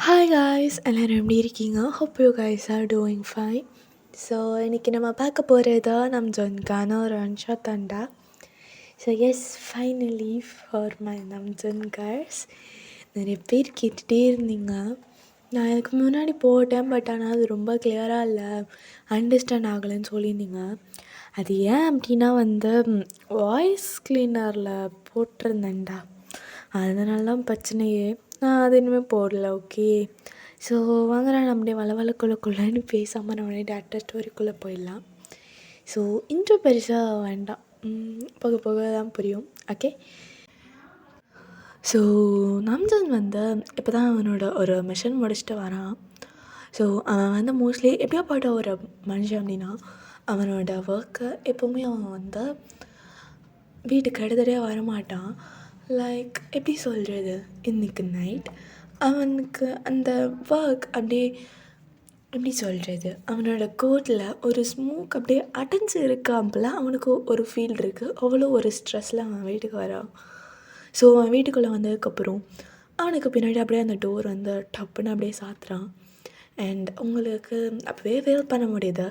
Hi guys, எல்லோரும் எப்படி இருக்கீங்க? Hope you guys are doing fine. So இன்றைக்கி நம்ம பார்க்க போகிறது நம்ஜன்கான ஒரு அன்ஷா தண்டா. So yes, finally for my நம்ஜன் காய்ஸ். நிறைய பேர் கேட்டுகிட்டே இருந்தீங்க. நான் இதுக்கு முன்னாடி போட்டேன், பட் ஆனால் அது ரொம்ப கிளியராக இல்லை, அண்டர்ஸ்டாண்ட் ஆகலைன்னு சொல்லியிருந்தீங்க. அது ஏன் அப்படின்னா வாய்ஸ் க்ளீனரில் போட்டிருந்தேன்டா, அதனால தான் பிரச்சனையே. நான் அது இனிமேல் போடல. ஓகே, ஸோ வாங்க நான் அப்படியே வளவளக்குள்ளக்குள்ளன்னு பேசாமல் நம்மளே டேரக்டாக ஸ்டோரிக்குள்ளே போயிடலாம். ஸோ இன்ட்ரோ பெருசாக வேண்டாம், போக போக தான் புரியும். ஓகே, ஸோ நம்ஜன் இப்போ தான் அவனோட ஒரு மிஷன் முடிச்சுட்டு வரான். ஸோ அவன் மோஸ்ட்லி எப்படியாப்பட்ட ஒரு மனுஷன் அப்படின்னா, அவனோட ஒர்க்கை எப்போவுமே அவன் வீட்டுக்கு எடுத்துகிட்டே வரமாட்டான். லைக் எப்படி சொல்கிறது, இன்றைக்கி நைட் அவனுக்கு அந்த ஒர்க் அப்படியே எப்படி சொல்கிறது, அவனோட கோட்டில் ஒரு ஸ்மோக் அப்படியே அடைஞ்சு இருக்காப்புல அவனுக்கு ஒரு ஃபீல் இருக்குது. அவ்வளோ ஒரு ஸ்ட்ரெஸ்ஸில் அவன் வீட்டுக்கு வரான். ஸோ அவன் வீட்டுக்குள்ளே வந்ததுக்கப்புறம் அவனுக்கு பின்னாடி அப்படியே அந்த டோர் டப்புன்னு அப்படியே சாத்துறான். அண்ட் உங்களுக்கு அப்போவே ஃபீல் பண்ண முடியுது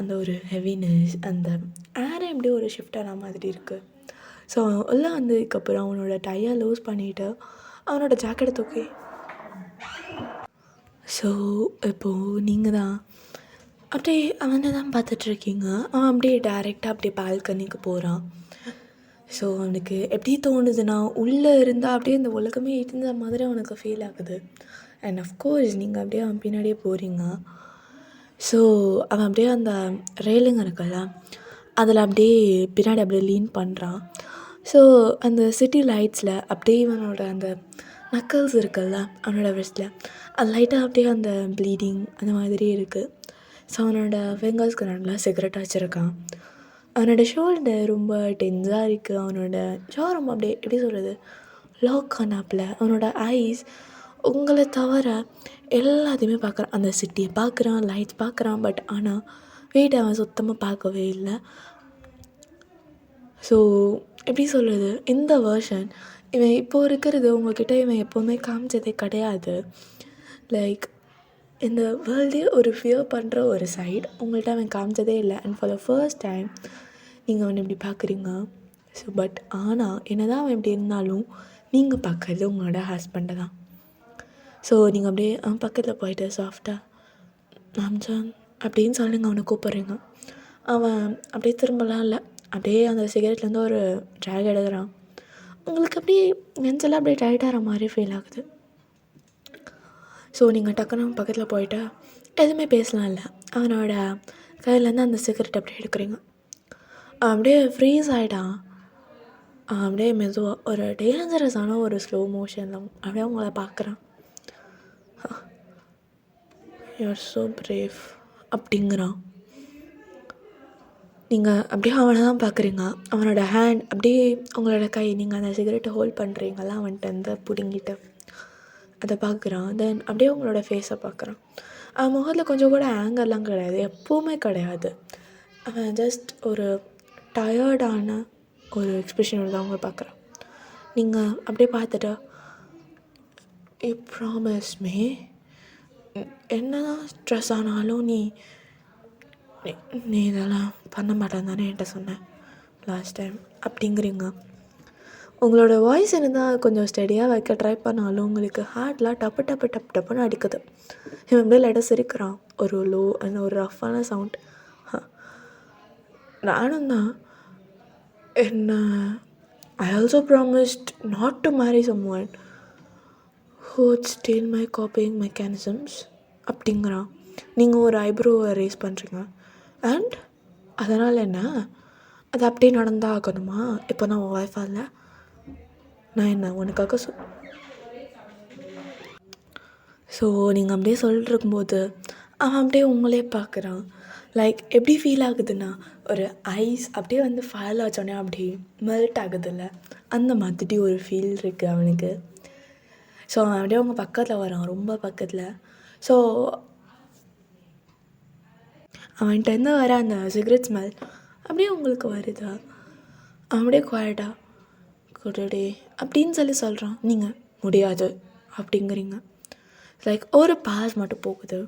அந்த ஒரு ஹெவினஸ், அந்த ஏரே அப்படியே ஒரு ஷிஃப்ட் ஆன மாதிரி இருக்குது. ஸோ உள்ளே வந்ததுக்கப்புறம் அவனோட டையை லூஸ் பண்ணிவிட்டு அவனோட ஜாக்கெட்டை தூக்கி, ஸோ இப்போது நீங்கள் தான் அப்படியே அவனை தான் பார்த்துட்ருக்கீங்க. அவன் அப்படியே டைரெக்டாக அப்படியே பால்கனிக்கு போகிறான். ஸோ அவனுக்கு எப்படி தோணுதுன்னா, உள்ளே இருந்தால் அப்படியே இந்த உலகமே இருந்த மாதிரி அவனுக்கு ஃபீல் ஆகுது. அண்ட் அஃப்கோர்ஸ் நீங்கள் அப்படியே அவன் பின்னாடியே போகிறீங்க. ஸோ அவன் அப்படியே அந்த ரெயிலுங்க இருக்குல்ல, அதில் அப்படியே பின்னாடி அப்படியே லீன் பண்ணுறான். ஸோ அந்த சிட்டி லைட்ஸில் அப்படியே இவனோட அந்த நக்கல்ஸ் இருக்குல்ல அவனோட வெஸ்ட்டில், அது லைட்டாக அப்படியே அந்த ப்ளீடிங் அந்த மாதிரி இருக்குது. ஸோ அவனோட ஃபிங்கர்ஸ்க்கு நல்லா சிகரெட் வச்சுருக்கான். அவனோட ஷோல்டர் ரொம்ப டென்ஸாக இருக்குது. அவனோட ஜா ரொம்ப அப்படியே எப்படி சொல்கிறது, லாக் ஆனாப்பில். அவனோட ஐஸ் உங்களை தவிர எல்லாத்தையுமே பார்க்குறான். அந்த சிட்டியை பார்க்குறான், லைட்ஸ் பார்க்குறான், பட் ஆனால் வீட்டை அவன் சுத்தமாக பார்க்கவே இல்லை. ஸோ எப்படி சொல்கிறது, இந்த வேர்ஷன் இவன் இப்போது இருக்கிறது உங்கள்கிட்ட இவன் எப்போவுமே காமிச்சதே கிடையாது. லைக் இந்த வேர்ல்டே ஒரு ஃபியர் பண்ணுற ஒரு சைடு உங்கள்கிட்ட அவன் காமிச்சதே இல்லை. And for the first time நீங்கள் அவனை இப்படி பார்க்குறீங்க. ஸோ பட் ஆனால் என்ன தான் அவன் இப்படி இருந்தாலும் நீங்கள் பார்க்குறது உங்களோட ஹஸ்பண்டை தான். ஸோ நீங்கள் அப்படியே அவன் பக்கத்தில் போயிட்டு சாஃப்டாக நம்ஜன் அப்படின்னு சொல்லுங்க, அவனை கூப்பிட்றீங்க. அவன் அப்படியே திரும்பலாம் இல்லை, அப்படியே அந்த சிகரெட்லேருந்து ஒரு ட்ராக் எடுக்கிறான். உங்களுக்கு அப்படியே நெஞ்செல்லாம் அப்படியே டைட்டாகிற மாதிரி ஃபீல் ஆகுது. ஸோ நீங்கள் டக்குன்னு பக்கத்தில் போயிட்டு எதுவுமே பேசலாம் இல்லை, அவனோட கையிலேருந்து அந்த சிகரெட் அப்படியே எடுக்கிறீங்க. அப்படியே ஃப்ரீஸ் ஆகிட்டான். அப்படியே மெதுவாக ஒரு டேஞ்சரஸான ஒரு ஸ்லோ மோஷனில் அப்படியே உங்களை பார்க்குறான். யூஆர் ஸோ பிரேவ் அப்படிங்கிறான். நீங்கள் அப்படியே அவனை தான் பார்க்குறீங்க. அவனோட ஹேண்ட் அப்படியே உங்களோட கை, நீங்கள் அந்த சிகரெட்டை ஹோல்ட் பண்ணுறீங்களா, அவன்கிட்ட பிடுங்கிட்டு அதை பார்க்குறான். தென் அப்படியே உங்களோட ஃபேஸை பார்க்குறான். அவன் முகத்தில் கொஞ்சம் கூட ஆங்கர்லாம் கிடையாது, எப்போவுமே கிடையாது. அவன் ஜஸ்ட் ஒரு டயர்டான ஒரு எக்ஸ்ப்ரெஷனோட தான் அவங்க பார்க்குறான். நீங்கள் அப்படியே பார்த்துட்டா, யூ ப்ராமிஸ் மீ, என்ன தான் ஸ்ட்ரெஸ் ஆனாலும் நீ இதெல்லாம் பண்ண மாட்டேன் தானே என்கிட்ட சொன்னேன் லாஸ்ட் டைம் அப்படிங்கிறீங்க. உங்களோட வாய்ஸ் என்ன தான் கொஞ்சம் ஸ்டடியாக வைக்க ட்ரை பண்ணாலும் உங்களுக்கு ஹார்ட்லாம் டப்பு டப்பு டப்பு டப்புன்னு அடிக்குது. இவன் அப்படியே லைட்டாக சிரிக்கிறான், ஒரு லோ அண்ட் ஒரு ரஃப்பான சவுண்ட். நானும் தான் என்ன, I also promised not to marry someone who would steel my copying mechanisms அப்படிங்கிறான். நீங்கள் ஒரு ஐப்ரோவை ரேஸ் பண்ணுறீங்க. அண்ட் அதனால் என்ன, அது அப்படியே நடந்தால் ஆகணுமா? இப்போ நான் உன் ஒய்ஃபாக இல்லை, நான் என்ன உனக்காக ஸோ நீங்கள் அப்படியே சொல்லிட்டு இருக்கும்போது அவன் அப்படியே உங்களே பார்க்குறான். லைக் எப்படி ஃபீல் ஆகுதுன்னா, ஒரு ஐஸ் அப்படியே ஃபயரில் வச்சோடனே அப்படியே மெல்ட் ஆகுதுல்ல, அந்த மாதிரி ஒரு ஃபீல் இருக்குது அவனுக்கு. ஸோ அவன் அப்படியே அவங்க பக்கத்தில் வரான், ரொம்ப பக்கத்தில். ஸோ அவன்கிட்ட வர அந்த சிகரெட் ஸ்மெல் அப்படியே உங்களுக்கு வருதா, அப்படியே குவாய்ட்டா குடடே அப்படின்னு சொல்கிறான். நீங்கள் முடியாது அப்படிங்கிறீங்க. லைக் ஒரு பாஸ் மட்டும் போகுது.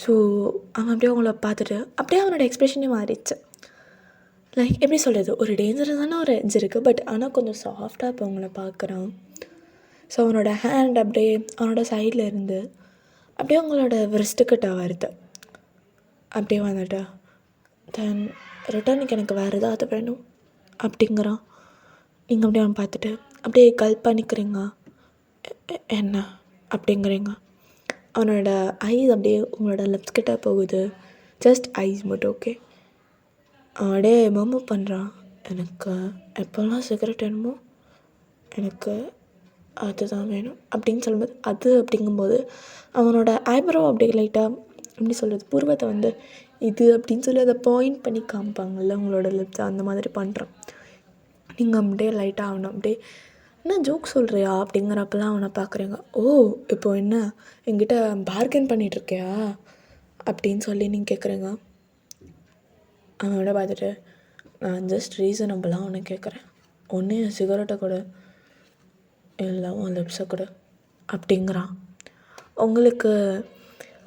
ஸோ அவன் அப்படியே அவங்கள பார்த்துட்டு அப்படியே அவனோட எக்ஸ்ப்ரெஷனே மாறிடுச்சு. லைக் எப்படி சொல்கிறது, ஒரு டேஞ்சரஸான ஒரு எட்ஜ் இருக்குது, பட் ஆனால் கொஞ்சம் சாஃப்டாக இப்போ அவங்கள பார்க்குறான். ஸோ அவனோட ஹேண்ட் அப்படியே அவனோட சைடில் இருந்து அப்படியே அவங்களோட விரிஸ்ட்டுக்கிட்ட வருது. அப்படியே வந்துட்டு தென் ரிட்டர்னுக்கு எனக்கு வேறு ஏதாவது வேணும் அப்படிங்கிறான். நீங்கள் அப்படியே அவன் பார்த்துட்டு அப்படியே கல்ப் பண்ணிக்கிறீங்க. என்ன அப்படிங்கிறீங்க. அவனோட ஐஸ் அப்படியே உங்களோட லிப்ஸ் கிட்ட போகுது. ஜஸ்ட் ஐஸ் மட்டும், ஓகே. அவன் அப்படியே மம்மு பண்ணுறான். எனக்கு எப்போல்லாம் சிகரெட் வேணுமோ எனக்கு அதுதான் வேணும் அப்படின்னு சொல்லும்போது, அது அப்படிங்கும்போது அவனோட ஐப்ரோ அப்படியே லைட்டாக எப்படி சொல்கிறது, புருவத்தை வந்து இது அப்படின்னு சொல்லி அதை பாயிண்ட் பண்ணி காமிப்பாங்கள்ல உங்களோட லிப்ஸ், அந்த மாதிரி பண்ணுறான். நீங்கள் அப்படியே லைட்டாக அவனை அப்படியே என்ன ஜோக் சொல்கிறியா அப்படிங்கிறப்பெல்லாம் அவனை பார்க்குறீங்க. ஓ, இப்போ என்ன என்கிட்ட பார்கென் பண்ணிகிட்ருக்கியா அப்படின்னு சொல்லி நீங்கள் கேட்குறீங்க. அவனோட பார்த்துட்டு நான் ஜஸ்ட் ரீசனபிளாக அவனை கேட்குறேன். ஒன்று என் சிகரெட்டை கொடு, இல்லை உன் லிப்ஸை கொடு அப்படிங்கிறான். உங்களுக்கு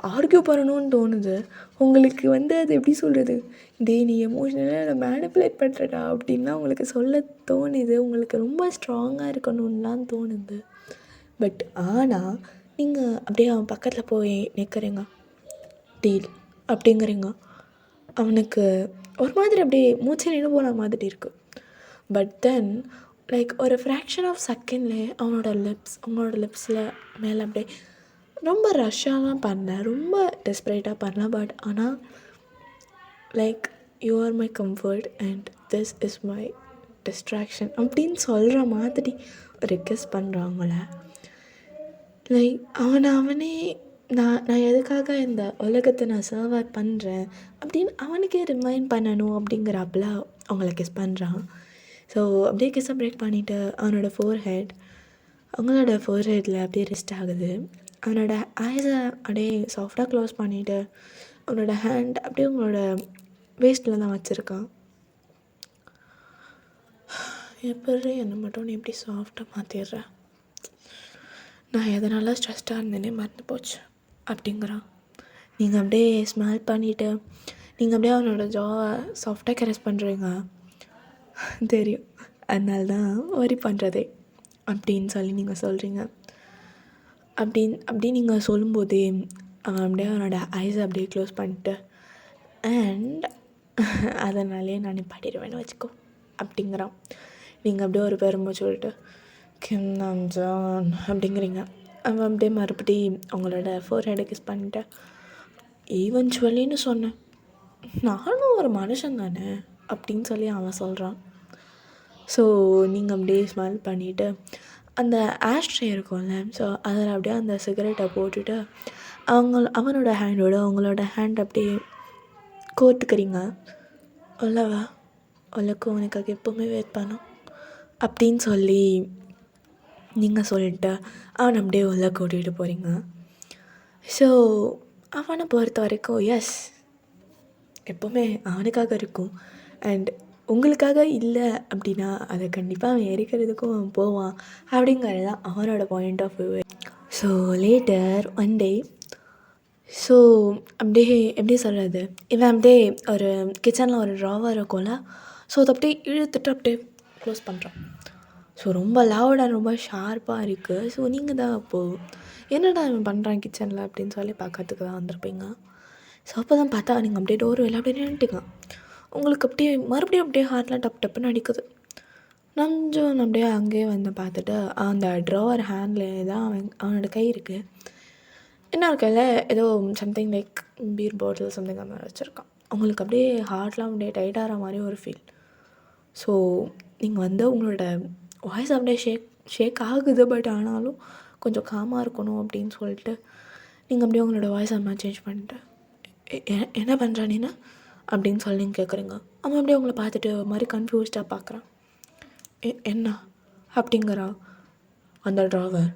ஆர்கியூ பண்ணணும்னு தோணுது. உங்களுக்கு வந்து அது எப்படி சொல்கிறது, நீ எமோஷ்னலாக அதை மேனிப்புலேட் பண்ணுறடா அப்படின்லாம் உங்களுக்கு சொல்ல தோணுது. உங்களுக்கு ரொம்ப ஸ்ட்ராங்காக இருக்கணும்லாம் தோணுது. பட் ஆனால் நீங்கள் அப்படியே அவன் பக்கத்தில் போய் நிற்கிறீங்க. டீல் அப்படிங்கிறீங்க. அவனுக்கு ஒரு மாதிரி அப்படியே மூச்சு நின்று போன மாதிரி இருக்குது. பட் தென் லைக் ஒரு ஃப்ராக்ஷன் ஆஃப் செகண்ட்லேயே அவங்களோட லிப்ஸில் மேலே அப்படியே ரொம்ப ரஷ்ஷாலாம் பண்ணல, ரொம்ப டெஸ்பரேட்டாக பண்ணல. பட் ஆனால் like you are my comfort and this is my distraction அப்படின்னு சொல்கிற மாதிரி ரிக்வெஸ்ட் பண்ணுறாங்கள. லைக் அவனே நான் எதுக்காக இந்த உலகத்தை நான் சர்வர் பண்ணுறேன் அப்படின்னு அவனுக்கே ரிமைண்ட் பண்ணணும் அப்படிங்கிறாப்புல அவங்கள கிஸ் பண்ணுறான். ஸோ அப்படியே கிஸ்ஸை பிரேக் பண்ணிவிட்டு அவனோட அவங்களோட ஃபோர்ஹெட்டில் அப்படியே ரெஸ்ட் ஆகுது. அவனோட ஐஸை அப்படியே சாஃப்டாக க்ளோஸ் பண்ணிவிட்டு அவனோட ஹேண்ட் அப்படியே உங்களோட வேஸ்ட்டில் தான் வச்சுருக்கான். எப்படி என்னை மட்டும் நீ எப்படி சாஃப்டாக மாற்றிடுறேன், நான் எதனால ஸ்ட்ரெஸ்டாக இருந்தேனே மறந்து போச்சு அப்படிங்கிறான். நீங்கள் அப்படியே ஸ்மைல் பண்ணிவிட்டு நீங்கள் அப்படியே அவனோட ஜாவை சாஃப்டாக கேரஸ் பண்ணுறீங்க. தெரியும், அதனால தான் வரி பண்ணுறதே அப்படின்னு சொல்லி நீங்கள் சொல்கிறீங்க. அப்படி நீங்கள் சொல்லும்போதே அவன் அப்படியே அவனோட ஐஸை அப்படியே க்ளோஸ் பண்ணிட்டு அண்ட் அதனாலே நான் நிப்பாட்டிடுவேன்னு வச்சுக்கோ அப்படிங்கிறான். நீங்கள் அப்படியே ஒரு பெருமை சொல்லிட்டு கிம் நாம் ஜான் அப்படிங்கிறீங்க. அவன் அப்படியே மறுபடியும் அவங்களோட ஃபோர்ஹெட்டை கிஸ் பண்ணிட்டு ஈவென்ச்சுவலின்னு சொன்னேன், நானும் ஒரு மனுஷன் தானே அப்படின்னு சொல்லி அவன் சொல்கிறான். ஸோ நீங்கள் அப்படியே ஸ்மைல் பண்ணிவிட்டு அந்த ஆஷ்ட்ரே இருக்கும்ல, ஸோ அதில் அப்படியே அந்த சிகரெட்டை போட்டுட்டு அவனோட ஹேண்டோட உங்களோட ஹேண்ட் அப்படியே கோர்த்துக்கிறீங்க. உள்ளவா உனக்கு உனக்காக எப்போவுமே வெயிட் பண்ணும் அப்படின்னு சொல்லி நீங்கள் சொல்லிட்டு அவனை அப்படியே உள்ள கூட்டிகிட்டு போகிறீங்க. ஸோ அவனை பொறுத்த வரைக்கும் எஸ் எப்போவுமே அவனுக்காக இருக்கும். அண்ட் உங்களுக்காக இல்லை அப்படின்னா அதை கண்டிப்பாக அவன் எரிக்கிறதுக்கும் அவன் போவான் அப்படிங்கிறது தான் அவனோட point of view. So later one day so அப்படியே எப்படி சொல்கிறது, இவன் அப்படியே ஒரு கிச்சனில் ஒரு ட்ராவர் இருக்கும்ல, ஸோ அதை அப்படியே இழுத்துட்டு அப்படியே க்ளோஸ் பண்ணுறான். ஸோ ரொம்ப லவுடாக ரொம்ப ஷார்ப்பாக இருக்குது. ஸோ நீங்கள் தான் அப்போது என்னடா இவன் பண்ணுறான் கிச்சனில் அப்படின்னு சொல்லி பார்க்கறதுக்கு தான் வந்திருப்பீங்க. ஸோ அப்போ தான் பார்த்தா நீங்கள் அப்படியே டோர் வெளில அப்படியே நின்றுட்டீங்க. உங்களுக்கு அப்படியே மறுபடியும் அப்படியே ஹார்ட்லாம் டப்புன்னு அடிக்குது. கொஞ்சம் அப்படியே அங்கேயே வந்து பார்த்துட்டு அந்த ட்ராவர் ஹேண்டில் தான் அவனோட கை இருக்குது. இன்னொரு கையில் ஏதோ something like beer bottle something அந்த மாதிரி வச்சுருக்கான். அவங்களுக்கு அப்படியே ஹார்ட்லாம் அப்படியே டைட் ஆகிற மாதிரி ஒரு ஃபீல். ஸோ நீங்கள் வந்து உங்களோட வாய்ஸ் அப்படியே ஷேக் ஆகுது. பட் ஆனாலும் கொஞ்சம் காமாக இருக்கணும் அப்படின்னு சொல்லிட்டு நீங்கள் அப்படியே உங்களோட வாய்ஸ் அம்மா சேஞ்ச் பண்ணிட்டு என்ன பண்ணுறானேன்னா அப்படின்னு சொல்லி நீங்கள் கேட்குறீங்க. அவன் அப்படியே உங்களை பார்த்துட்டு ஒரு மாதிரி கன்ஃபியூஸ்டாக பார்க்குறான். என்ன அப்படிங்கிறான். அந்த ட்ராவர்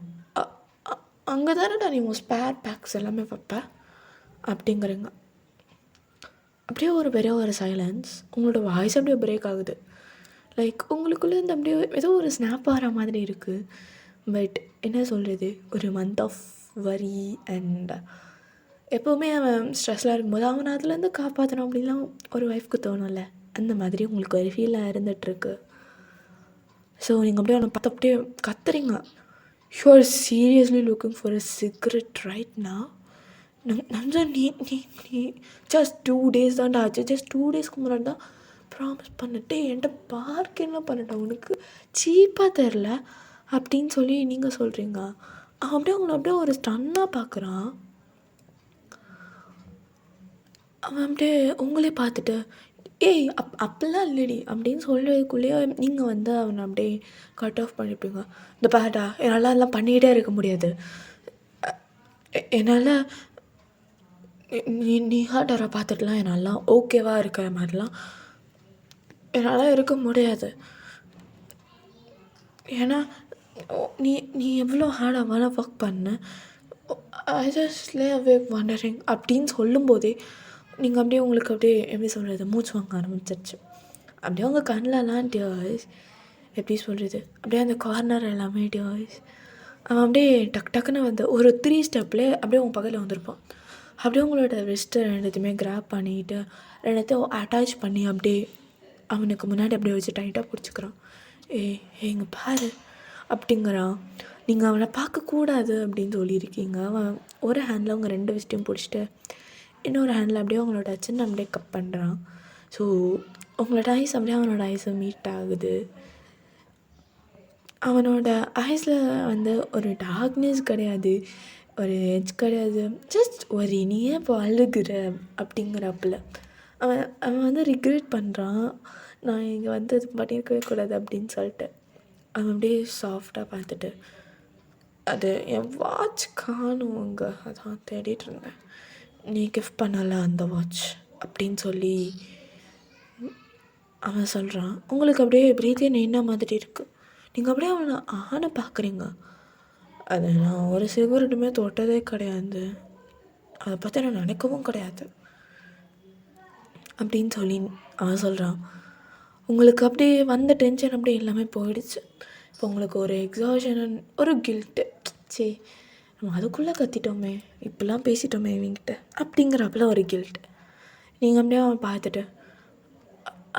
அங்கே தானேடா நீ உன் ஸ்பேர் பேக்ஸ் எல்லாமே வைப்ப அப்படிங்கிறீங்க. அப்படியே ஒரு பெரிய ஒரு சைலன்ஸ். உங்களோட வாய்ஸ் அப்படியே பிரேக் ஆகுது. லைக் உங்களுக்குள்ளே இந்த அப்படியே ஏதோ ஒரு ஸ்னாப் ஆகிற மாதிரி இருக்குது. பட் என்ன சொல்கிறது, ஒரு மந்த் ஆஃப் வரி அண்ட் எப்போவுமே அவன் ஸ்ட்ரெஸ்ஸில் இருக்கும்போது அவனை அதுலேருந்து காப்பாற்றணும் அப்படின்லாம் ஒரு ஒய்ஃப்க்கு தோணும்ல. அந்த மாதிரி உங்களுக்கு ஒரு ஃபீலாக இருந்துகிட்ருக்கு. ஸோ நீங்கள் அப்படியே அவனை பார்த்து அப்படியே கத்துறீங்க. You are seriously looking for a cigarette right now. நீ நீ நீ ஜஸ்ட் 2 days தான்டா ஆச்சு. ஜஸ்ட் 2 daysக்கு முன்னாடி தான் ப்ராமிஸ் பண்ணிட்டு என்கிட்ட பார்க்கெல்லாம் பண்ணிட்டேன், உனக்கு சீப்பாக தெரில அப்படின்னு சொல்லி நீங்கள் சொல்கிறீங்க. அவன் அப்படியே அவங்கள அப்படியே ஒரு ஸ்டன்னாக பார்க்குறான். அவன் அப்படியே உங்களே பார்த்துட்டு ஏய் அப்படிலாம் இல்லடி அப்படின்னு சொல்கிறதுக்குள்ளேயே நீங்கள் வந்து அவனை அப்படியே கட் ஆஃப் பண்ணிப்பீங்க. இந்த பாடா என்னால் அதெல்லாம் பண்ணிக்கிட்டே இருக்க முடியாது, என்னால் நீ ஹார்டரை பார்த்துட்டுலாம் என்னால் ஓகேவாக இருக்கிற மாதிரிலாம் என்னால் இருக்க முடியாது. ஏன்னா நீ நீ எவ்வளோ ஹார்டாக ஒர்க் பண்ண, I just Leh away wandering அப்படின்னு சொல்லும்போதே நீங்கள் அப்படியே உங்களுக்கு அப்படியே எப்படி சொல்கிறது, மூச்சு வாங்க ஆரம்பிச்சிருச்சு. அப்படியே உங்கள் கண்ணிலலாம் டியர்ஸ், எப்படி சொல்கிறது, அப்படியே அந்த கார்னர் எல்லாமே டியர்ஸ். அவன் அப்படியே டக்குன்னு வந்து ஒரு 3 ஸ்டெப்லேயே அப்படியே உங்கள் பக்கத்தில் வந்திருப்பான். அப்படியே உங்களோட ரிஸ்ட்டை ரெண்டுத்தையுமே கிராப் பண்ணிவிட்டு ரெண்டுத்தையும் அட்டாச் பண்ணி அப்படியே அவனுக்கு முன்னாடி அப்படியே வச்சு டைட்டாக பிடிச்சிக்கிறான். இங்கே பாரு அப்படிங்கிறான். நீங்கள் அவனை பார்க்கக்கூடாது அப்படின்னு சொல்லியிருக்கீங்க. அவன் ஒரு ஹேண்டில் அவங்க 2 விஷயத்தையும் பிடிச்சிட்டு இன்னொரு ஹேண்டில் அப்படியே அவங்களோட சின்ன அப்படியே கப் பண்ணுறான். ஸோ உங்களோட ஐஸ் அப்படியே அவனோட ஐஸை மீட் ஆகுது. அவனோட ஐஸில் வந்து ஒரு டார்க்னஸ் கிடையாது, ஒரு எட்ஜ் கிடையாது, ஜஸ்ட் ஒரு நீயே இப்போ அழுகுற அப்படிங்கிறப்பில் அவன் அவன் வந்து ரிக்ரெட் பண்ணுறான். நான் இங்கே வந்து இது பண்ணியிருக்கவே கூடாது அப்படின்னு சொல்லிட்டு அவன் அப்படியே சாஃப்டாக பார்த்துட்டு அது என் வாட்ச் காணும் அங்கே, அதான் தேடிட்டு இருந்தேன், நீ கிஃப்ட் பண்ணலை அந்த வாட்ச் அப்படின்னு சொல்லி அவன் சொல்கிறான். உங்களுக்கு அப்படியே பிரீத்தியே நின்ன மாதிரி இருக்குது. நீங்கள் அப்படியே அவனை ஆனை பார்க்குறீங்க. அது நான் ஒரு சிகரெட்டுமே தொட்டதே கிடையாது, அதை பற்றி நான் நினைக்கவும் கிடையாது அப்படின்னு சொல்லி அவன் சொல்கிறான். உங்களுக்கு அப்படியே வந்த டென்ஷன் அப்படியே எல்லாமே போயிடுச்சு. இப்போ உங்களுக்கு ஒரு எக்ஸாஷன், ஒரு கில்ட்டு, சரி நம்ம அதுக்குள்ளே கத்திட்டோமே, இப்படிலாம் பேசிட்டோமே இவங்கிட்ட அப்படிங்கிறப்பல ஒரு கில்ட்டு. நீங்கள் அப்படியே அவன் பார்த்துட்டு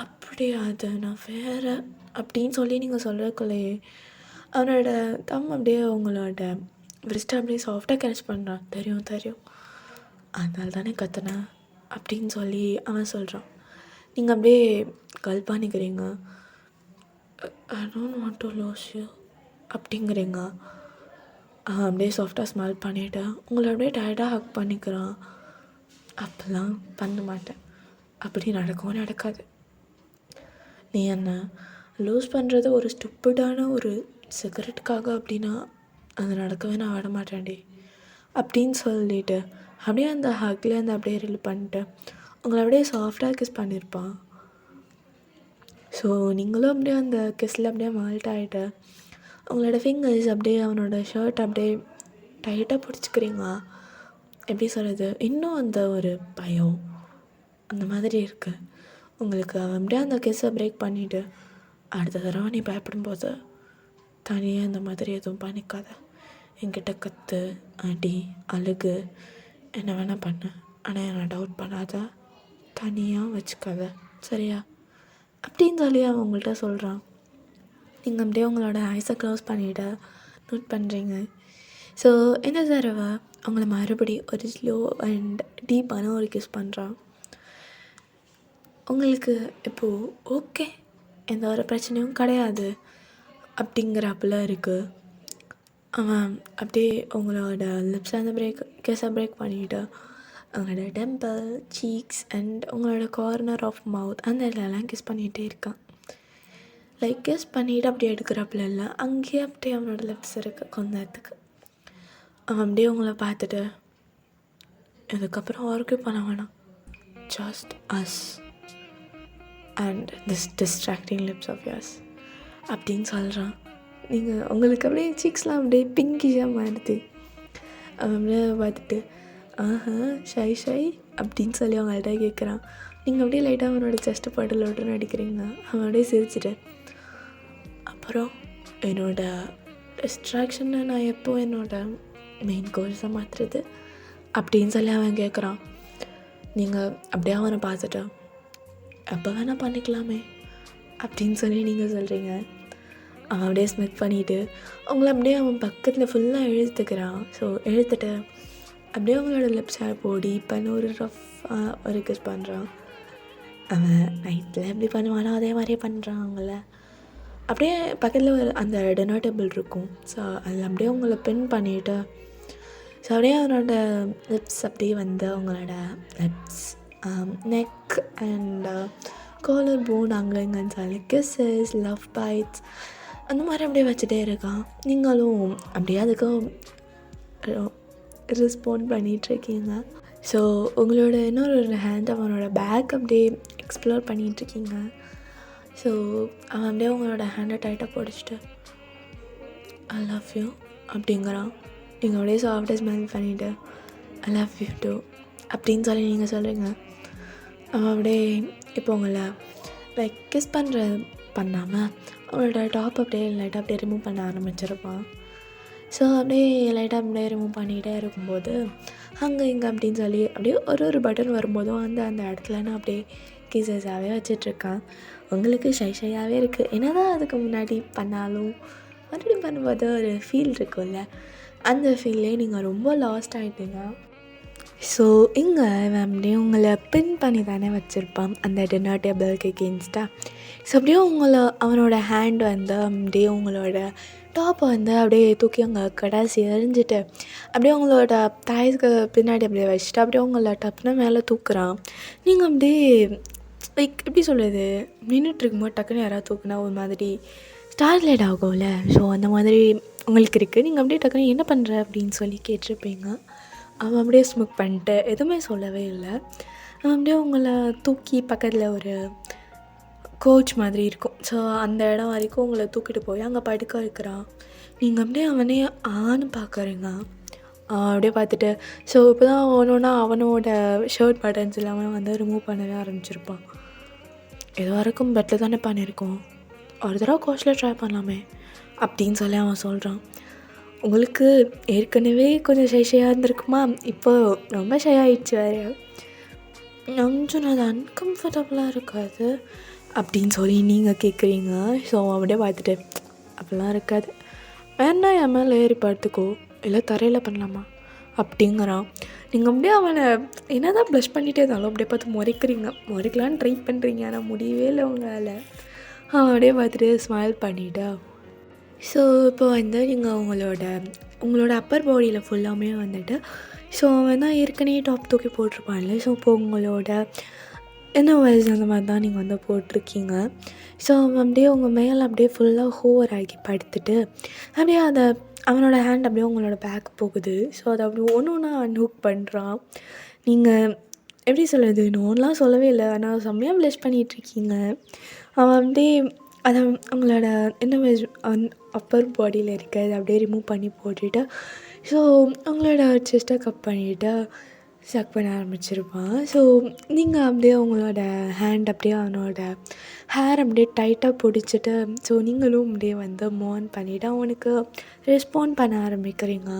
அப்படியே அது நான் வேறு அப்படின்னு சொல்லி நீங்கள் சொல்கிறக்குள்ளேயே அவனோட அப்படியே உங்களோட விரிஸ்ட்டை அப்படியே சாஃப்டாக கேட்ச் பண்ணுறான். தெரியும் தெரியும், அதனால தானே கத்துனேன் அப்படின்னு சொல்லி அவன் சொல்கிறான். நீங்கள் அப்படியே கல்பானிக்கிறீங்க. I don't want to lose you அப்படிங்கிறீங்க. அப்படியே சாஃப்டாக ஸ்மெல் பண்ணிவிட்டு உங்களை அப்படியே டைட்டாக ஹக் பண்ணிக்கிறான். அப்படிலாம் பண்ண மாட்டேன், அப்படி நடக்கவும் நடக்காது. நீ என்ன லூஸ் பண்ணுறது ஒரு ஸ்டூப்பிடான ஒரு சிகரெட்டுக்காக அப்படின்னா அது நடக்கவே நான் விட மாட்டேன்டி அப்படின்னு சொல்லிட்டு அப்படியே அந்த ஹக்லேருந்து அப்படியே ரிலீவ் பண்ணிட்டு உங்களை அப்படியே சாஃப்டாக கிஸ் பண்ணியிருப்பான். ஸோ நீங்களும் அப்படியே அந்த கிஸ்ஸில் அப்படியே மால்ட் ஆகிட்டு உங்களோட ஃபிங்கர்ஸ் அப்படியே அவனோட ஷர்ட் அப்படியே டைட்டாக பிடிச்சிக்கிறீங்க. எப்படி சொல்கிறது, இன்னும் அந்த ஒரு பயம் அந்த மாதிரி இருக்குது உங்களுக்கு. அவன் அப்படியே அந்த கிஸ்ஸை பிரேக் பண்ணிவிட்டு அடுத்த தடவை நீ பயப்படும்போது தனியாக இந்த மாதிரி எதுவும் பண்ணிக்காத, என்கிட்ட கற்று அடி அழுகு என்ன வேணால் பண்ண, ஆனால் என்னை டவுட் பண்ணாத, தனியாக வச்சுக்காத சரியா அப்படின்னு சொல்லி அவன் உங்கள்கிட்ட சொல்கிறான். நீங்கள் அப்படியே உங்களோட ஐஸை க்ளோஸ் பண்ணிவிட்டு நோட் பண்ணுறீங்க. ஸோ இந்த தடவை அவங்கள மறுபடி ஒரு ஸ்லோ அண்ட் டீப்பான ஒரு கிஸ் பண்ணுறான். உங்களுக்கு இப்போது ஓகே, எந்த ஒரு பிரச்சனையும் கிடையாது அப்படிங்கிறப்பல இருக்குது. அவன் அப்படியே உங்களோட லிப்ஸை அந்த கிஸ்ஸை பிரேக் பண்ணிவிட்டு அவங்களோட டெம்பிள், சீக்ஸ் அண்ட் உங்களோட கார்னர் ஆஃப் மவுத் அந்த இடத்துலலாம் கிஸ் பண்ணிகிட்டே இருக்கான். லைக் கிஸ் பண்ணிவிட்டு அப்படியே எடுக்கிறப்பல இல்லை, அங்கேயே அப்படியே அவனோட லிப்ஸ் இருக்குது கொஞ்ச நேரத்துக்கு. அவன் அப்படியே உங்களை பார்த்துட்டு இதுக்கப்புறம் ஆர்கியூ பண்ண வேணாம், just us and this distracting lips of yours அப்படின்னு சொல்கிறான். நீங்கள் உங்களுக்கு அப்படியே சீக்ஸ்லாம் அப்படியே பிங்கிஷாக மாறுது. அவன் அப்படியே பார்த்துட்டு ஷை ஷை அப்படின்னு சொல்லி அவங்கள்ட்ட கேட்குறான். நீங்கள் அப்படியே லைட்டாக அவனோட செஸ்ட்டு பாட்டிலோட்டுன்னு அடிக்கிறீங்க. அவன் அப்படியே சிரிச்சிட்டு அப்புறம் என்னோட டிஸ்ட்ராக்ஷனை நான் எப்போ என்னோடய மெயின் கோர்ஸை மாற்றுறது அப்படின்னு சொல்லி அவன் கேட்குறான். நீங்கள் அப்படியே அவனை பார்த்துட்டா எப்போ வேணால் பண்ணிக்கலாமே அப்படின்னு சொல்லி நீங்கள் சொல்கிறீங்க. அவன் அப்படியே ஸ்மெக் பண்ணிவிட்டு அவங்கள அப்படியே அவன் பக்கத்தில் ஃபுல்லாக இழுத்துக்கிறான். ஸோ இழுத்துட்டு அப்படியே அவங்களோட லிப்ஸ் போடி பண்ண ஒரு ரஃப்பாக ஒரு கிஸ் பண்ணுறான். அவன் நைட்டில் எப்படி பண்ணுவானோ அதே மாதிரியே பண்ணுறான். அவங்கள அப்படியே பக்கத்தில் ஒரு அந்த டின்னர் டேபிள் இருக்கும். ஸோ அதில் அப்படியே அவங்கள பின் பண்ணிவிட்டு ஸோ அப்படியே அவனோட லிப்ஸ் அப்படியே வந்து அவங்களோட lips, neck and collar bone அங்கே இங்கேன்னு சொல்லி கிஸ்ஸஸ், லவ் பைட்ஸ் அந்த மாதிரி அப்படியே வச்சுட்டே இருக்கான். நீங்களும் அப்படியே அதுக்கு ரெஸ்பாண்ட் பண்ணிகிட்ருக்கீங்க. ஸோ உங்களோட இன்னொரு ஹேண்ட் அவனோட பேக் அப்படியே எக்ஸ்ப்ளோர் பண்ணிகிட்ருக்கீங்க. ஸோ அவன் அப்படியே உங்களோட ஹேண்டை டைட்டாக பிடிச்சிட்டு ஐ லவ் யூ அப்படிங்கிறான். நீங்கள் அப்படியே சாஃப்டாக ஸ்மெல் பண்ணிவிட்டு ஐ லவ் யூ டூ அப்படின்னு சொல்லி நீங்கள் சொல்கிறீங்க. அவன் அப்படியே இப்போ உங்களை லைக் கிஸ் பண்ணாமல் அவனோட டாப் அப்படியே லைட்டாக அப்படியே ரிமூவ் பண்ண ஆரம்பிச்சிருப்பான். ஸோ அப்படியே லைட்டாக அப்படியே ரிமூவ் பண்ணிகிட்டே இருக்கும்போது அங்கே இங்கே அப்படின்னு சொல்லி அப்படியே ஒரு பட்டன் வரும்போதும் அந்த இடத்துல நான் அப்படியே கிசஸாகவே வச்சிட்ருக்கான். உங்களுக்கு ஷையாகவே இருக்குது. என்ன தான் அதுக்கு முன்னாடி பண்ணாலும் மறுபடியும் பண்ணும்போது ஒரு ஃபீல் இருக்கும்ல, அந்த ஃபீல்லே நீங்கள் ரொம்ப லாஸ்ட் ஆகிட்டீங்க. ஸோ இங்கே அப்படியே உங்களை பின் பண்ணி தானே வச்சுருப்பான் அந்த டின்னர் டேபிளுக்கு எகெயின்ஸ்டாக. ஸோ அப்படியே அவனோட ஹேண்ட் வந்து அப்படியே உங்களோட டாப்பை வந்து அப்படியே தூக்கி அங்கே கடாசி எறிஞ்சிட்டு அப்படியே உங்களோட தாய்ஸ்க்கு பின்னாடி அப்படியே வச்சுட்டு அப்படியே உங்களை டப்புன்னு மேலே தூக்குறான். நீங்கள் அப்படியே லைக் எப்படி சொல்கிறது, நின்றுட்டு இருக்கும்போது டக்குன்னு யாராவது தூக்குனா ஒரு மாதிரி ஸ்டார்லைட் ஆகும்ல. ஸோ அந்த மாதிரி உங்களுக்கு இருக்குது. நீங்கள் அப்படியே டக்குன்னு என்ன பண்ணுற அப்படின்னு சொல்லி கேட்டிருப்பீங்க. அவன் அப்படியே ஸ்மோக் பண்ணிட்டு எதுவுமே சொல்லவே இல்லை. அவன் அப்படியே உங்களை தூக்கி பக்கத்தில் ஒரு கோச் மாதிரி இருக்கும். ஸோ அந்த இடம் வரைக்கும் உங்களை தூக்கிட்டு போய் அங்கே படுக்க வைக்கிறான். நீங்கள் அப்படியே அவனே ஆன்னு பார்க்குறீங்க. அப்படியே பார்த்துட்டு ஸோ இப்போ தான் ஒன்றுனா அவனோட ஷர்ட் பட்டன்ஸ் இல்லாமல் வந்து ரிமூவ் பண்ணவே ஆரம்பிச்சிருப்பான். இது வரைக்கும் பெட்டில் தானே பண்ணியிருக்கோம், ஒரு தடவை கோச்சில் ட்ரை பண்ணலாமே அப்படின்னு சொல்லி அவன் சொல்கிறான். உங்களுக்கு ஏற்கனவே கொஞ்சம் ஷையாக இருந்திருக்குமா, இப்போ ரொம்ப ஷையாகிடுச்சு வேறு, கொஞ்சம் அது அன்கம்ஃபர்டபுளாக இருக்காது அப்படின்னு சொல்லி நீங்கள் கேட்குறீங்க. ஸோ அப்படியே பார்த்துட்டு அப்படிலாம் இருக்காது, வேணா என் மேலே ஏறி படுத்துக்கோ, இல்லை தரையில் பண்ணலாமா அப்படிங்கிறான். நீங்கள் அப்படியே அவனை என்ன தான் ப்ளஷ் பண்ணிகிட்டே இருந்தாலும் அப்படியே பார்த்து முறைக்கலான்னு ட்ரை பண்ணுறீங்க, ஆனால் முடியவே இல்லை உங்களால். அவன் அப்படியே பார்த்துட்டு ஸ்மைல் பண்ணிவிட்டா. ஸோ இப்போ வந்து நீங்கள் உங்களோட அப்பர் பாடியில் ஃபுல்லாமே வந்துட்டு ஸோ அவன் தான் ஏற்கனவே டாப் தூக்கி போட்டிருப்பான்ல. ஸோ இப்போ உங்களோட என்ன வயசு அந்த மாதிரி தான் நீங்கள் வந்து போட்டிருக்கீங்க. ஸோ அவன் அப்படியே உங்கள் மேலே அப்படியே ஃபுல்லாக ஹோவர் ஆகி படுத்துட்டு அப்படியே அவனோட ஹேண்ட் அப்படியே உங்களோட பேக் போகுது. ஸோ அதை அப்படி ஒன்றா அன்ஹூக் பண்ணுறான். நீங்கள் எப்படி சொல்கிறது, நோன்லாம் சொல்லவே இல்லை, ஆனால் செம்மையாக ப்ளஷ் பண்ணிகிட்ருக்கீங்க. அவன் அப்படியே அதை உங்களோட என்ன வயசு அப்பர் பாடியில் இருக்கிறது அப்படியே ரிமூவ் பண்ணி போட்டுட்டு ஸோ உங்களோட செஸ்ட்டை கப் பண்ணிவிட்டு சக் பண்ண ஆரம்பிச்சிருப்பான். ஸோ நீங்கள் அப்படியே உங்களோட ஹேண்ட் அப்படியே அவனோட ஹேர் அப்படியே டைட்டாக பிடிச்சிட்டு ஸோ நீங்களும் அப்படியே வந்து மூவ் பண்ணிவிட்டு அவனுக்கு ரெஸ்பாண்ட் பண்ண ஆரம்பிக்கிறீங்க.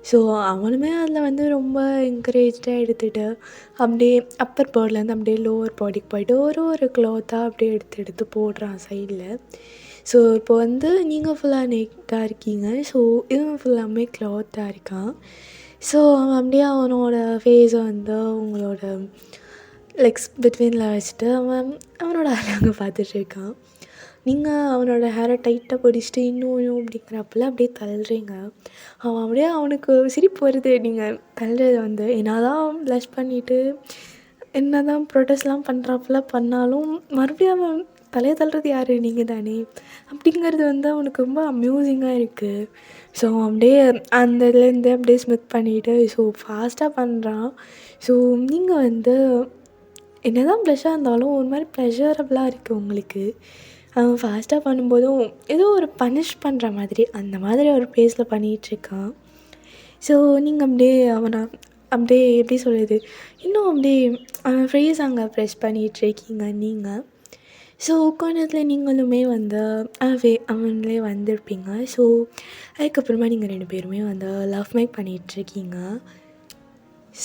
ஸோ அவனுமே அதில் வந்து ரொம்ப என்கரேஜாக எடுத்துகிட்டு அப்படியே அப்பர் பாடிலேருந்து அப்படியே லோவர் பாடிக்கு போய்ட்டு ஒரு க்ளாத்தாக அப்படியே எடுத்து போடுறான் சைடில். ஸோ இப்போ வந்து நீங்கள் ஃபுல்லாக நெக்டாக இருக்கீங்க. ஸோ இவன் ஃபுல்லாமே க்ளாத்தாக இருக்கான். ஸோ அவன் அப்படியே அவனோட ஃபேஸை வந்து உங்களோட லெக்ஸ் பிட்வீனில் வச்சுட்டு அவனோட அழகை பார்த்துட்ருக்கான். நீங்கள் அவனோட ஹேரை டைட்டாக பிடிச்சிட்டு இன்னும் அப்படிங்கிறப்பெல்லாம் அப்படியே தள்ளுறீங்க. அவன் அப்படியே அவனுக்கு சிரிப்பு வருது. நீங்கள் தள்ளுறது வந்து என்ன தான் ப்ளஷ் பண்ணிவிட்டு என்ன தான் ப்ரொட்டஸ்ட்லாம் பண்ணுறாப்புலாம் பண்ணாலும் மறுபடியும் அவன் தலையை தள்ளுறது யார், நீங்கள் தானே அப்படிங்கிறது வந்து அவனுக்கு ரொம்ப அம்யூசிங்காக இருக்குது. ஸோ அப்படியே அந்த இதுலேருந்து அப்படியே ஸ்மித் பண்ணிவிட்டு ஸோ ஃபாஸ்ட்டாக பண்ணுறான். ஸோ நீங்கள் வந்து என்ன தான் ப்ளஷ்ஷாக இருந்தாலும் ஒரு மாதிரி ப்ளஷரபுளாக இருக்குது உங்களுக்கு. அவன் ஃபாஸ்ட்டாக பண்ணும்போதும் ஏதோ ஒரு பனிஷ் பண்ணுற மாதிரி அந்த மாதிரி ஒரு பேஸில் பண்ணிகிட்ருக்கான். ஸோ நீங்கள் அப்படியே அவனை அப்படியே எப்படி சொல்கிறது, இன்னும் அப்படியே அவன் ஃப்ரேஸ் அங்கே ப்ரெஸ் பண்ணிகிட்ருக்கீங்க நீங்கள். ஸோ உட்காந்ததுல நீங்களுமே வந்து அவங்களே வந்திருப்பீங்க. ஸோ அதுக்கப்புறமா நீங்கள் 2 பேருமே வந்து லவ் மேக் பண்ணிகிட்ருக்கீங்க.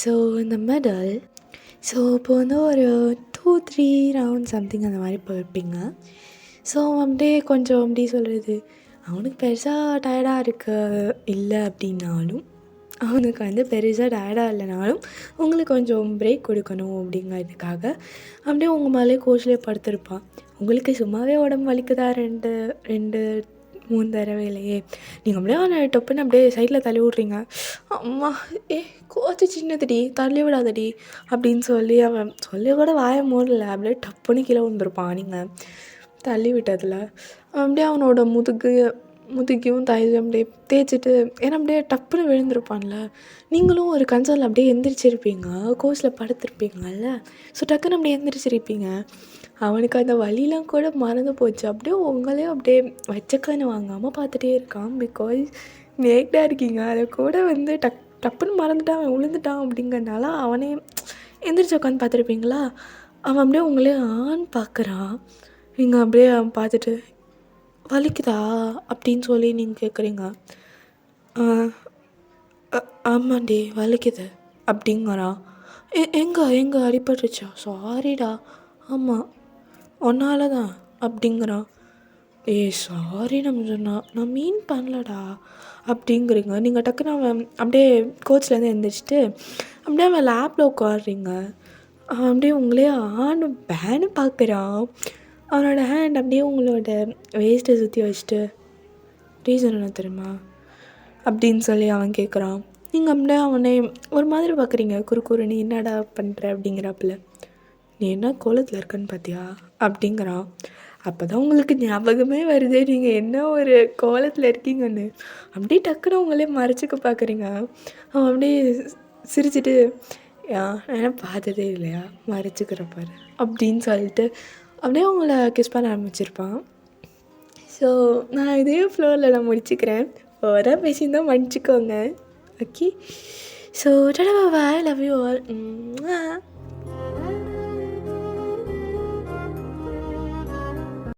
ஸோ இந்த மிடில் இப்போ வந்து ஒரு 2-3 ரவுண்ட் சம்திங் அந்த மாதிரி போயிருப்பீங்க. ஸோ அப்படியே கொஞ்சம் எப்படி சொல்கிறது, அவனுக்கு பெருசாக டயர்டாக இல்லை அப்படின்னாலும், அவனுக்கு வந்து பெருசாக டயர்டாக இல்லைனாலும் உங்களுக்கு கொஞ்சம் பிரேக் கொடுக்கணும் அப்படிங்கிறதுக்காக அப்படியே உங்கள் மேலே கோச்சிலே படுத்திருப்பான். உங்களுக்கு சும்மாவே உடம்பு வலிக்குதா 2-3 தடவையிலையே, நீங்கள் அப்படியே அவனை டப்புன்னு அப்படியே சைடில் தள்ளி விட்றீங்க. அம்மா கோச்சு சின்னதுடி தள்ளி விடாதடி அப்படின்னு சொல்லி அவன் சொல்லி கூட வாய மூடல, அப்படியே டப்புன்னு கீழே விழுந்திருப்பான். நீங்கள் தள்ளி விட்டதில் அப்படியே அவனோட முதுகையும் தையும் அப்படியே தேய்ச்சிட்டு, ஏன்னா அப்படியே டப்புன்னு விழுந்திருப்பான்ல, நீங்களும் ஒரு கன்சோலில் அப்படியே எந்திரிச்சிருப்பீங்க, கோச்சில் படுத்திருப்பீங்கல்ல. ஸோ டக்குன்னு அப்படியே எந்திரிச்சிருப்பீங்க. அவனுக்கு அந்த வலிலாம் கூட மறந்து போச்சு. அப்படியே உங்களையும் அப்படியே வச்சக்கன்னு வாங்காமல் பார்த்துட்டே இருக்கான். பிகாஸ் நேக்டாக இருக்கீங்க. அதை கூட வந்து டப்புன்னு மறந்துட்டான், அவன் விழுந்துட்டான் அப்படிங்கிறனால அவனே எந்திரிச்சு உட்காந்து பார்த்துருப்பீங்களா. அவன் அப்படியே உங்களே பார்க்குறான். நீங்கள் அப்படியே அவன் பார்த்துட்டு, வலிக்குதா அப்படின்னு சொல்லி நீங்கள் கேட்குறீங்க. ஆமாண்டி வலிக்குது அப்படிங்கிறான். எங்கே அடிபட்டுருச்சா? சாரிடா. ஆமாம் ஒன்னால தான் அப்படிங்கிறான். சாரி நம்ம சொன்னா, நான் மீன் பண்ணலடா அப்படிங்கிறீங்க. நீங்கள் டக்குன்னு அவன் அப்படியே கோச்சிலேருந்து எழுந்திரிச்சிட்டு அப்படியே அவன் லேப்பில் உட்காடுறீங்க. அவன் அப்படியே உங்களே பேனு பார்க்குறான். அவனோட ஹேண்ட் அப்படியே உங்களோட வேஸ்ட்டை சுற்றி வச்சுட்டு, ரீசன் என்ன தெரியுமா அப்படின்னு சொல்லி அவன் கேட்குறான். நீங்கள் அப்படியே அவனை ஒரு மாதிரி பார்க்குறீங்க, குறுக்குறு நீ என்னடா பண்ணுற அப்படிங்கிறாப்புல. நீ என்ன கோலத்தில் இருக்கன்னு பார்த்தியா அப்படிங்கிறான். அப்போ தான் உங்களுக்கு ஞாபகமே வருது நீங்கள் என்ன ஒரு கோலத்தில் இருக்கீங்கன்னு. அப்படியே டக்குன்னு உங்களே மறைச்சிக்க பார்க்குறீங்க. அவன் அப்படியே சிரிச்சிட்டு, நான் பார்த்ததே இல்லையா மறைச்சிக்கிற பாரு அப்படின்னு சொல்லிட்டு அப்படியே அவங்கள கிஸ் பண்ண ஆரம்பிச்சிருப்பான். ஸோ நான் இதே ஃப்ளோரில் நான் முடிச்சுக்கிறேன். ஓவராக பேசியிருந்தால் மன்னிச்சிக்கோங்க. Okay. So tata bye, love you all.